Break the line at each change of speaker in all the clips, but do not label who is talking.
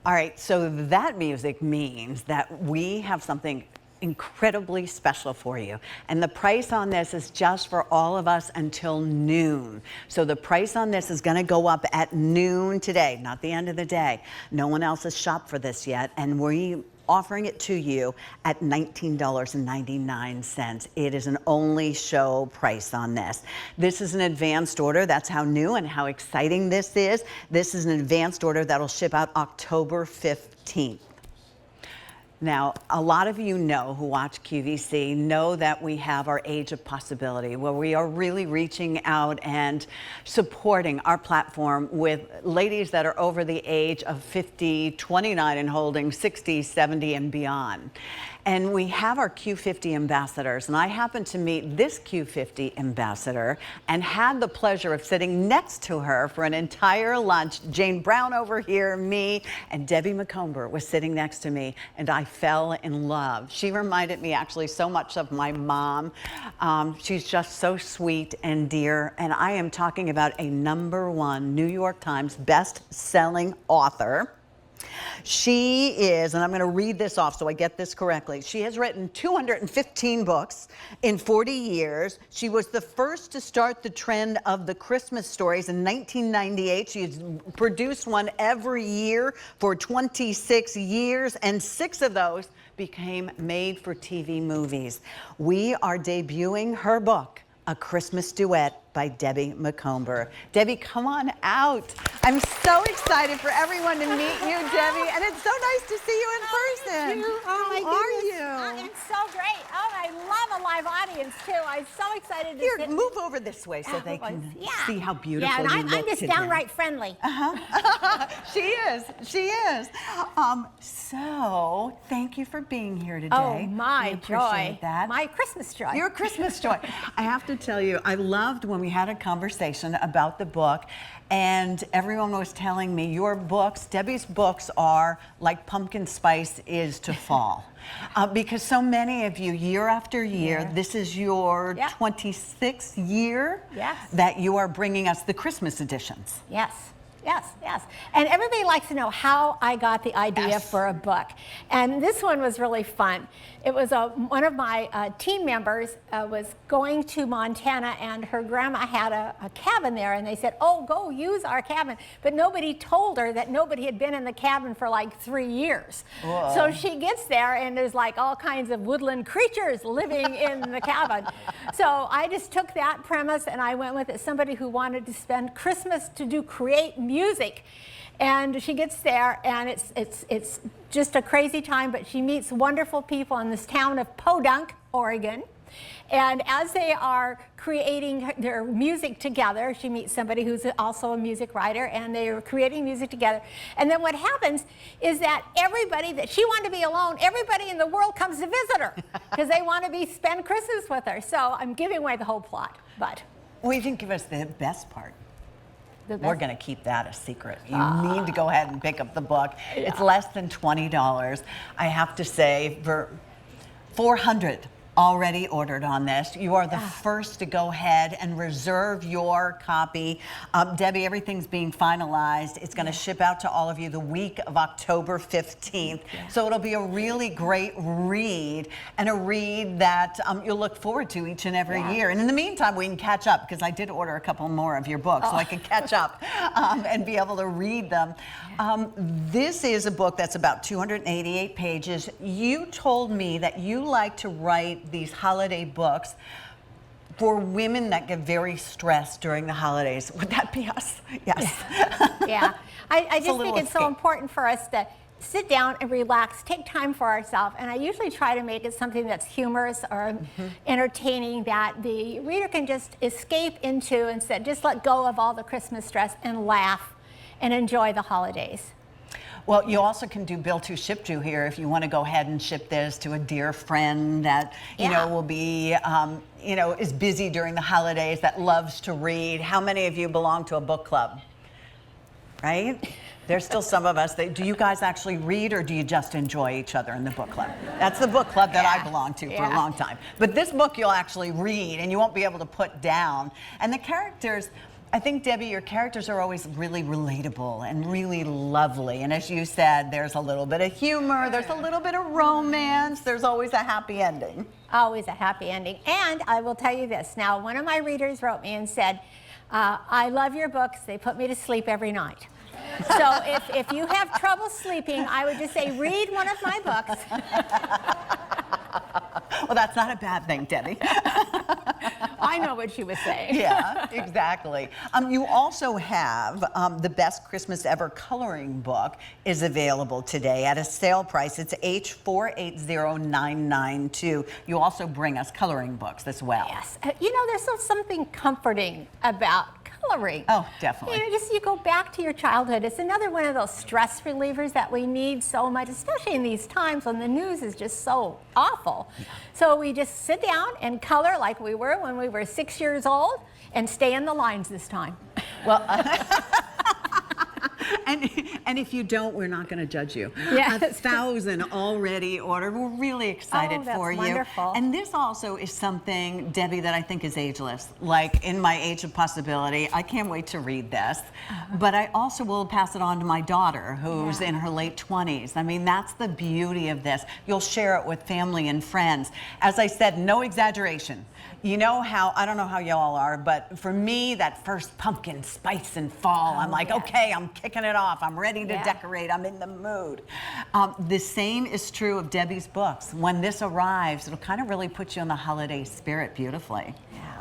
All right, so that music means that we have something incredibly special for you. And the price on this is just for all of us until noon. So the price on this is going to go up at noon today, not the end of the day. No one else has shopped for this yet, and we're offering it to you at $19.99. It is an only show price on this. This is an advanced order. That's how new and how exciting this is. This is an advanced order that'll ship out October 15th. Now, a lot of you know who watch QVC know that we have our Age of Possibility, where we are really reaching out and supporting our platform with ladies that are over the age of 50, 29 and holding, 60, 70 and beyond. And we have our Q50 ambassadors, and I happened to meet this Q50 ambassador and had the pleasure of sitting next to her for an entire lunch. Jane Brown over here, me, and Debbie Macomber was sitting next to me, and I fell in love. She reminded me actually so much of my mom. She's just so sweet and dear, and I am talking about a #1 New York Times best-selling author. She is, and I'm going to read this off so I get this correctly. She has written 215 books in 40 years. She was the first to start the trend of the Christmas stories in 1998. She has produced one every year for 26 years, and 6 of those became made-for-TV movies. We are debuting her book, A Christmas Duet by Debbie Macomber. Debbie, come on out. I'm so excited for everyone to meet you, Debbie, and it's so nice to see you in person.
Oh, my
How are
goodness.
you?
I am so great. Oh, I love a live audience, too. I'm so excited to
Here,
sit.
move over this way so they can see how beautiful
and
you
I'm
look
just
today.
downright friendly.
She is. She is. So, thank you for being here today.
Oh,
We
my
appreciate
joy.
that.
My Christmas joy.
Your Christmas joy. I have to tell you, I loved when we had a conversation about the book, and everyone was telling me your books, Debbie's books, are like pumpkin spice is to fall. Because so many of you, year after year, this is your 26th year that you are bringing us the Christmas editions.
Yes. Yes, yes. And everybody likes to know how I got the idea for a book. And this one was really fun. It was one of my team members was going to Montana, and her grandma had a cabin there, and they said, oh, go use our cabin. But nobody told her that nobody had been in the cabin for like 3 years. Whoa. So she gets there, and there's like all kinds of woodland creatures living in the cabin. So I just took that premise, and I went with it. Somebody who wanted to spend Christmas to create music. And she gets there, and it's just a crazy time, but she meets wonderful people in this town of Podunk, Oregon. And as they are creating their music together, she meets somebody who's also a music writer, and they are creating music together. And then what happens is that everybody that she wanted to be alone, everybody in the world comes to visit her because they want to spend Christmas with her. So I'm giving away the whole plot, but.
Well, you didn't give us the best part. We're going to keep that a secret. You need to go ahead and pick up the book. Yeah. It's less than $20. I have to say, for 400 already ordered on this. You are the first to go ahead and reserve your copy. Debbie, everything's being finalized. It's going to ship out to all of you the week of October 15th. So it'll be a really great read, and a read that you'll look forward to each and every year. And in the meantime, we can catch up, because I did order a couple more of your books, so I can catch up and be able to read them. This is a book that's about 288 pages. You told me that you like to write these holiday books for women that get very stressed during the holidays. Would that be us? Yes.
Yeah. I just think it's so important for us to sit down and relax, take time for ourselves. And I usually try to make it something that's humorous or entertaining, that the reader can just escape into, and just let go of all the Christmas stress and laugh and enjoy the holidays.
Well, you also can do bill to, ship to here if you want to go ahead and ship this to a dear friend that, you know, will be, is busy during the holidays, that loves to read. How many of you belong to a book club? Right? There's still some of us that, do you guys actually read, or do you just enjoy each other in the book club? That's the book club that I belong to for a long time. But this book you'll actually read, and you won't be able to put down. And the characters, I think, Debbie, your characters are always really relatable and really lovely. And as you said, there's a little bit of humor, there's a little bit of romance, there's always a happy ending.
Always a happy ending. And I will tell you this. Now, one of my readers wrote me and said, I love your books. They put me to sleep every night. So if you have trouble sleeping, I would just say, read one of my books.
Well, that's not a bad thing, Debbie.
I know what she was saying.
Yeah, exactly. You also have the Best Christmas Ever coloring book is available today at a sale price. It's H480992. You also bring us coloring books as well.
Yes. You know, there's something comforting about coloring.
Oh, definitely.
You know, you go back to your childhood. It's another one of those stress relievers that we need so much, especially in these times when the news is just so awful. So we just sit down and color like we were when we were 6 years old and stay in the lines this time.
Well, and if you don't, we're not going to judge you.
Yes.
1,000 already ordered. We're really excited for you.
Wonderful.
And this also is something, Debbie, that I think is ageless. Like in my age of possibility, I can't wait to read this. But I also will pass it on to my daughter, who's in her late 20s. I mean, that's the beauty of this. You'll share it with family and friends. As I said, no exaggeration. You know how, I don't know how y'all are, but for me, that first pumpkin spice and fall, I'm like, okay, I'm kicking it off. I'm ready to decorate. I'm in the mood. The same is true of Debbie's books. When this arrives, it'll kind of really put you in the holiday spirit beautifully.
Yeah.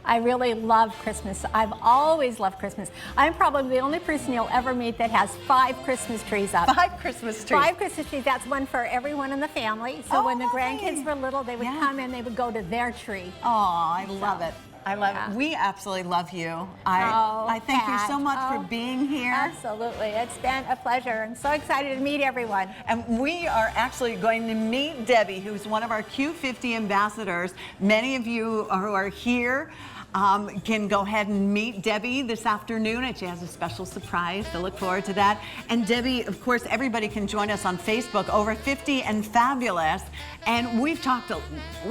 I really love Christmas. I've always loved Christmas. I'm probably the only person you'll ever meet that has 5 Christmas trees up.
5 Christmas trees.
5 Christmas trees. That's one for everyone in the family. So when the grandkids were little, they would come in, they would go to their tree.
Oh, I love it. I love it. We absolutely love you. I thank you so much for being here.
Absolutely. It's been a pleasure. I'm so excited to meet everyone.
And we are actually going to meet Debbie, who's one of our Q50 ambassadors. Many of you who are here can go ahead and meet Debbie this afternoon, and she has a special surprise to look forward to that. And Debbie, of course, everybody can join us on Facebook, Over 50 and Fabulous. And we've talked